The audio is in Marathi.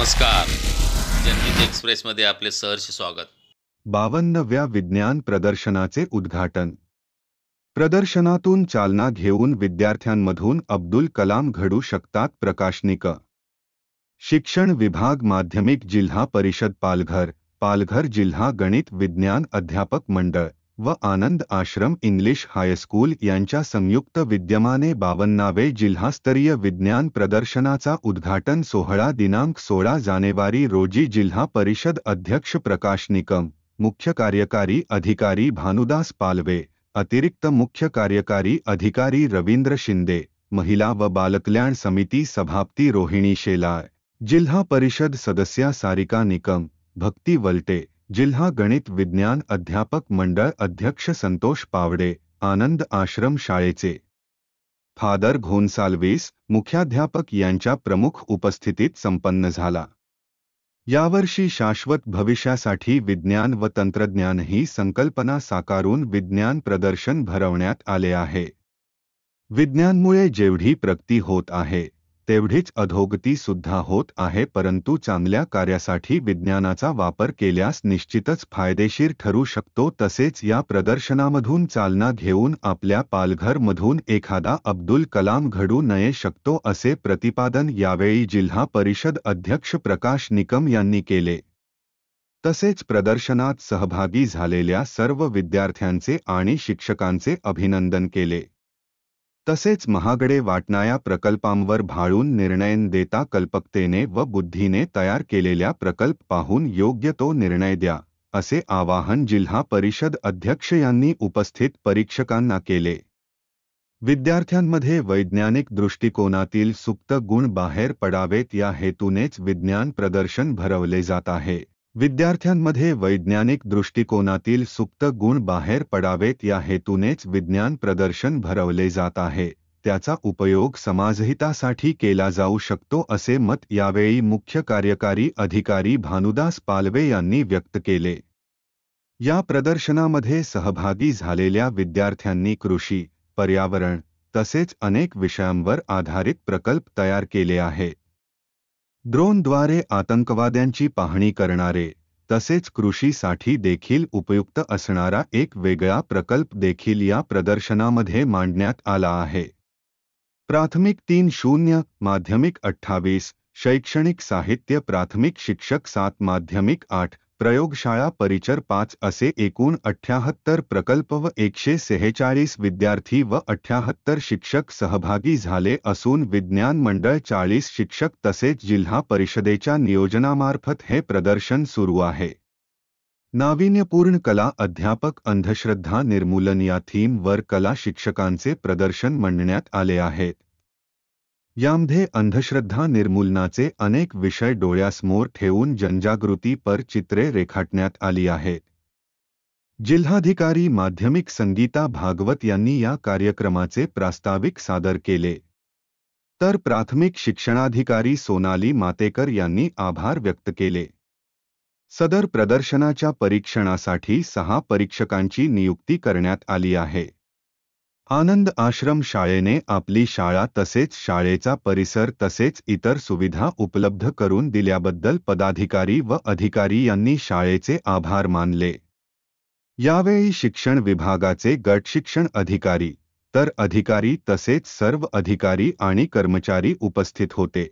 नमस्कार. जनहित एक्सप्रेसमध्ये आपले सहर्ष स्वागत. 52व्या विज्ञान प्रदर्शनाचे उद्घाटन. प्रदर्शनातून चालना घेऊन विद्यार्थ्यांमधून अब्दुल कलाम घडू शकतात प्रकाशनिक. शिक्षण विभाग माध्यमिक जिल्हा परिषद पालघर, पालघर जिल्हा गणित विज्ञान अध्यापक मंडळ व आनंद आश्रम इंग्लिश हायस्कूल यांच्या संयुक्त विद्यमाने 52वे जिल्हास्तरीय विज्ञान प्रदर्शनाचा उद्घाटन सोहळा दिनांक 16 जानेवारी रोजी जिल्हा परिषद अध्यक्ष प्रकाश निकम, मुख्य कार्यकारी अधिकारी भानुदास पालवे, अतिरिक्त मुख्य कार्यकारी अधिकारी रवींद्र शिंदे, महिला व बालकल्याण समिती सभापती रोहिणी शेलार, जिल्हा परिषद सदस्या सारिका निकम, भक्ती वलटे, जिल्हा गणित विज्ञान अध्यापक मंडळ अध्यक्ष संतोष पावडे, आनंद आश्रम शाळेचे फादर घोन्साल्विस, मुख्याध्यापक यांच्या प्रमुख उपस्थितीत संपन्न झाला. यावर्षी शाश्वत भविष्यासाठी विज्ञान व तंत्रज्ञान ही संकल्पना साकारून विज्ञान प्रदर्शन भरवण्यात आले आहे. विज्ञानमुळे जेवढी प्रगती होत आहे तेवढीच अधोगती सुद्धा होत आहे, परंतु चांगल्या कार्यासाठी विज्ञानाचा वापर केल्यास निश्चितच फायदेशीर ठरू शकतो. तसेच या प्रदर्शनामधून चालना घेऊन आपल्या पालघरमधून एखादा अब्दुल कलाम घडू नये शकतो असे प्रतिपादन यावेळी जिल्हा परिषद अध्यक्ष प्रकाश निकम यांनी केले. तसेच प्रदर्शनात सहभागी झालेल्या सर्व विद्यार्थ्यांचे आणि शिक्षकांचे अभिनंदन केले. तसेच महागडे वाटणाऱ्या प्रकल्पांवर भाळून निर्णय देता कल्पकतेने व बुद्धीने तयार केलेल्या प्रकल्प पाहून योग्य तो निर्णय द्या, असे आवाहन जिल्हा परिषद अध्यक्ष यांनी उपस्थित परीक्षकांना केले. विद्यार्थ्यांमध्ये वैज्ञानिक दृष्टिकोनातील सुप्त गुण बाहेर पडावेत या हेतूनेच विज्ञान प्रदर्शन भरवले जात आहे. विद्यार्थ्यांमध्ये वैज्ञानिक दृष्टिकोनातील सुप्त गुण बाहेर पडावेत या हेतूनेच विज्ञान प्रदर्शन भरवले जात आहे. त्याचा उपयोग समाजहितासाठी केला जाऊ शकतो असे मत यावेळी मुख्य कार्यकारी अधिकारी भानुदास पालवे यांनी व्यक्त केले. या प्रदर्शनामध्ये सहभागी झालेल्या विद्यार्थ्यांनी कृषी, पर्यावरण तसेच अनेक विषयांवर आधारित प्रकल्प तयार केले आहेत. ड्रोनद्वारे आतंकवाद्यांची पाहणी करणारे तसेच कृषीसाठी देखील उपयुक्त असणारा एक वेगळा प्रकल्प देखील या प्रदर्शनामध्ये मांडण्यात आला आहे. प्राथमिक 30, माध्यमिक 28, शैक्षणिक साहित्य प्राथमिक शिक्षक 7, माध्यमिक 8, प्रयोगशाळा परिचर 5 असे एकूण 78 प्रकल्प व 146 विद्यार्थी व 78 शिक्षक सहभागी झाले असून विज्ञान मंडळ 40 शिक्षक तसेच जिल्हा परिषदेच्या नियोजनामार्फत हे प्रदर्शन सुरू आहे. नाविन्यपूर्ण कला अध्यापक अंधश्रद्धा निर्मूलन या थीम वर कला शिक्षकांचे प्रदर्शन मांडण्यात आले आहेत. यामध्ये अंधश्रद्धा निर्मूलनाचे अनेक विषय डोळ्यासमोर ठेवून जनजागृती पर चित्रे रेखाटण्यात आली आहेत. जिल्हाधिकारी माध्यमिक संगीता भागवत यांनी या कार्यक्रमाचे प्रास्ताविक सादर केले. तर प्राथमिक शिक्षणाधिकारी सोनाली मातेकर यांनी आभार व्यक्त केले. सदर प्रदर्शनाच्या परीक्षणासाठी 6 परीक्षकांची नियुक्ती करण्यात आली आहे. आनंद आश्रम शाळेने आपली शाळा तसेच शाळेचा परिसर तसेच इतर सुविधा उपलब्ध करून दिल्याबद्दल पदाधिकारी व अधिकारी यांनी शाळेचे आभार मानले. यावेळी शिक्षण विभागाचे गट शिक्षण अधिकारी, तर अधिकारी तसेच सर्व अधिकारी आणि कर्मचारी उपस्थित होते.